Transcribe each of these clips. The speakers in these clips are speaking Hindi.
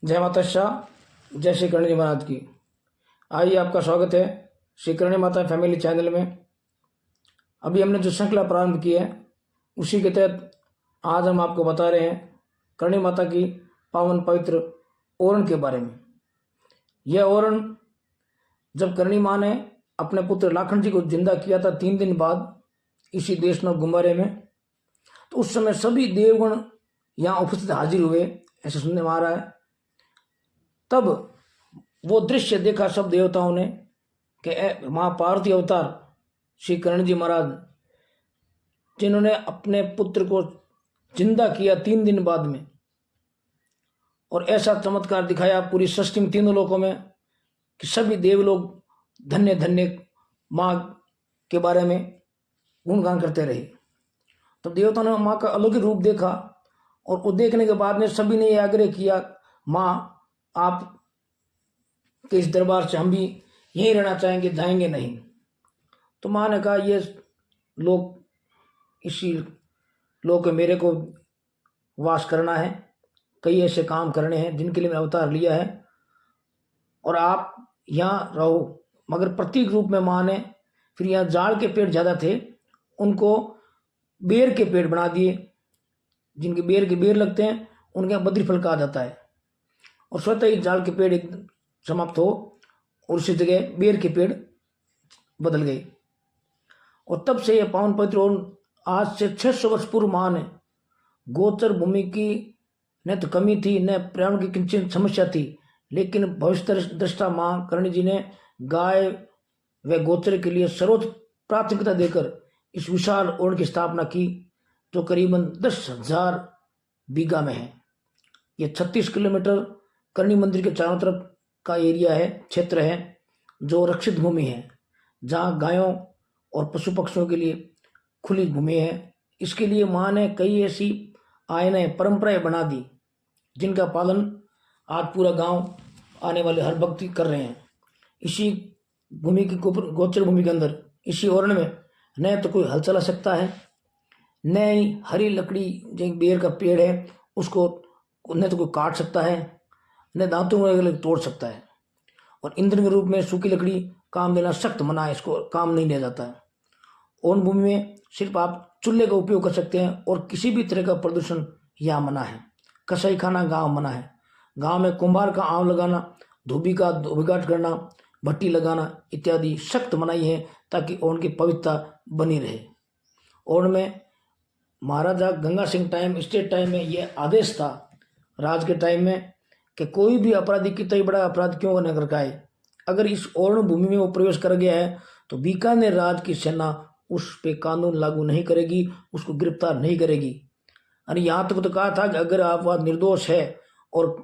जय माता शाह, जय श्री कर्ण जी महाराज की। आइए, आपका स्वागत है श्री कर्ण माता फैमिली चैनल में। अभी हमने जो श्रृंखला प्रारंभ की है उसी के तहत आज हम आपको बता रहे हैं कर्ण माता की पावन पवित्र ओरण के बारे में। यह ओरण जब करणी माँ ने अपने पुत्र लाखन जी को जिंदा किया था 3 दिन बाद इसी देशनोक गुम्बारे में, तो उस समय सभी देवगण यहाँ उपस्थित हाजिर हुए, ऐसा सुनने में आ रहा है। तब वो दृश्य देखा सब देवताओं ने कि माँ पार्वती अवतार श्री कर्ण जी महाराज, जिन्होंने अपने पुत्र को जिंदा किया 3 दिन बाद में, और ऐसा चमत्कार दिखाया पूरी सृष्टि में, तीनों लोकों में, कि सभी देव लोग धन्य धन्य माँ के बारे में गुणगान करते रहे। तो देवताओं ने माँ का अलग ही रूप देखा, और वो देखने के बाद में सभी ने यह आग्रह किया, माँ आप के इस दरबार से हम भी यहीं रहना चाहेंगे, जाएंगे नहीं। तो माँ ने कहा, ये लोग इसी लोग मेरे को वास करना है, कई ऐसे काम करने हैं जिनके लिए मैंने अवतार लिया है, और आप यहाँ रहो। मगर प्रतीक रूप में माँ ने फिर यहाँ जाड़ के पेड़ ज़्यादा थे, उनको बेर के पेड़ बना दिए। जिनके बेर के बेर लगते हैं उनके यहाँ बद्री फल कहा जाता है, और स्वतः ही जाड़ के पेड़ एक समाप्त हो और उसी जगह बेर के पेड़ बदल गए। और तब से यह पावन पवित्र, और आज से 600 वर्ष पूर्व माँ ने गोचर भूमि की न तो कमी थी न पर्यावरण की किंचित समस्या थी, लेकिन भविष्य दृष्टा माँ कर्ण जी ने गाय व गोचर के लिए सर्वोच्च प्राथमिकता देकर इस विशाल ओरण की स्थापना की, जो करीबन 10,000 बीघा में है। ये 36 किलोमीटर करणी मंदिर के चारों तरफ का एरिया है, क्षेत्र है, जो रक्षित भूमि है, जहाँ गायों और पशु पक्षियों के लिए खुली भूमि है। इसके लिए माँ ने कई ऐसी आयनें, परंपराएं बना दी, जिनका पालन आज पूरा गांव आने वाले हर भक्ति कर रहे हैं। इसी भूमि की गोचर भूमि के अंदर, इसी ओरण में न तो कोई हल चला सकता है, न ही हरी लकड़ी जो बेर का पेड़ है उसको न तो कोई काट सकता है, न दांतों में तोड़ सकता है। और ईंधन के रूप में सूखी लकड़ी काम देना सख्त मना है, इसको काम नहीं लिया जाता है। ओरण भूमि में सिर्फ आप चूल्हे का उपयोग कर सकते हैं, और किसी भी तरह का प्रदूषण यहाँ मना है। कसाई खाना गांव मना है। गांव में कुंभार का आंव लगाना, धोबी का धोबीघाट करना, भट्टी लगाना इत्यादि सख्त मनाही है, ताकि ओरण की पवित्रता बनी रहे। ओरण में Maharaja Ganga Singh time, state time में यह आदेश था, राज के टाइम में, कि कोई भी अपराधी कितना ही बड़ा अपराध क्यों न कर आए, अगर इस ओरण भूमि में वो प्रवेश कर गया है तो बीकानेर राज की सेना उस पे कानून लागू नहीं करेगी, उसको गिरफ्तार नहीं करेगी। और यहाँ तक तो कहा था कि अगर आप वह निर्दोष है और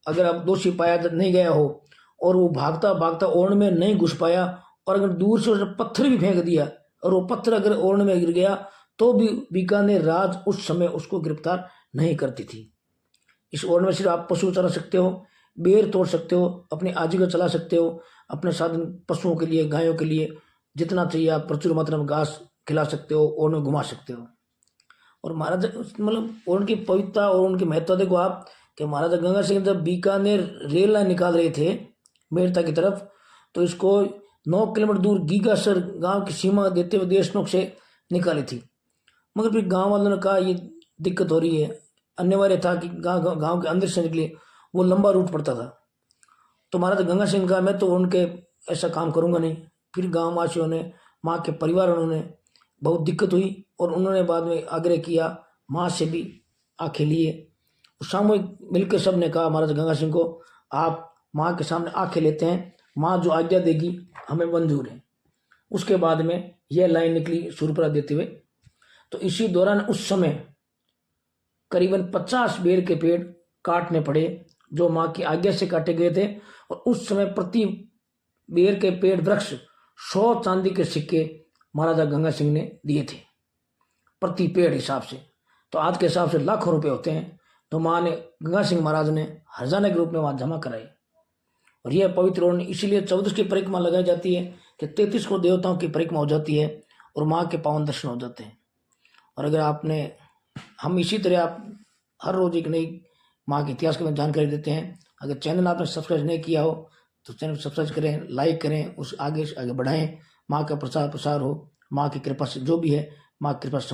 अगर आप दोषी पाया नहीं गया हो, और वो भागता भागता ओरण में नहीं घुस पाया, और अगर दूर से उसने पत्थर भी फेंक दिया और वो पत्थर अगर ओरण में गिर गया, तो भी बीकानेर राज उस समय उसको गिरफ्तार नहीं करती थी। इस ओरण में सिर्फ आप पशु चला सकते हो, बेर तोड़ सकते हो, अपनी आजीविका चला सकते हो, अपने साधन पशुओं के लिए, गायों के लिए जितना चाहिए आप प्रचुर मात्रा में घास खिला सकते हो, ओरण में घुमा सकते हो। और महाराजा मतलब ओरण की पवित्रता और उनकी महत्ता देखो आप, कि महाराजा गंगा सिंह जब बीकानेर रेल लाइन निकाल रहे थे मेरठा की तरफ, तो इसको 9 किलोमीटर दूर गीगासर गांव की सीमा देते हुए देशनोक से निकाली थी। मगर फिर गांव वालों ने कहा ये दिक्कत हो रही है, अनिवार्य था कि गांव के अंदर से निकले, वो लंबा रूट पड़ता था। तो महाराजा गंगा सिंह का, मैं तो उनके ऐसा काम करूंगा नहीं। फिर गाँव वासियों ने, माँ के परिवार उन्होंने बहुत दिक्कत हुई, और उन्होंने बाद में आग्रह किया, माँ से भी आंखें लिए, सामूहिक मिलकर सब ने कहा महाराजा गंगा सिंह को, आप माँ के सामने आंखें लेते हैं, माँ जो आज्ञा देगी हमें मंजूर है। उसके बाद में यह लाइन निकली सूर्यपुरा देते हुए। तो इसी दौरान उस समय करीबन 50 बेर के पेड़ काटने पड़े, जो माँ की आज्ञा से काटे गए थे। और उस समय प्रति बेर के पेड़ वृक्ष 100 चांदी के सिक्के महाराजा गंगा सिंह ने दिए थे प्रति पेड़ हिसाब से। तो आज के हिसाब से लाखों रुपए होते हैं। तो माँ ने, गंगा सिंह महाराज ने हरजाने के रूप में वहाँ जमा कराई। और यह पवित्र ओरण इसलिए 14 की परिक्रमा लगाई जाती है कि 33 को देवताओं की परिक्रमा हो जाती है और माँ के पावन दर्शन हो जाते हैं। और अगर आपने, हम इसी तरह आप हर रोज एक नई माँ के इतिहास के बारे में जानकारी देते हैं। अगर चैनल आपने सब्सक्राइब नहीं किया हो तो चैनल को सब्सक्राइब करें, लाइक करें, उस आगे से आगे बढ़ाएं। माँ का प्रचार प्रसार हो, माँ की कृपा से जो भी है माँ की कृपा से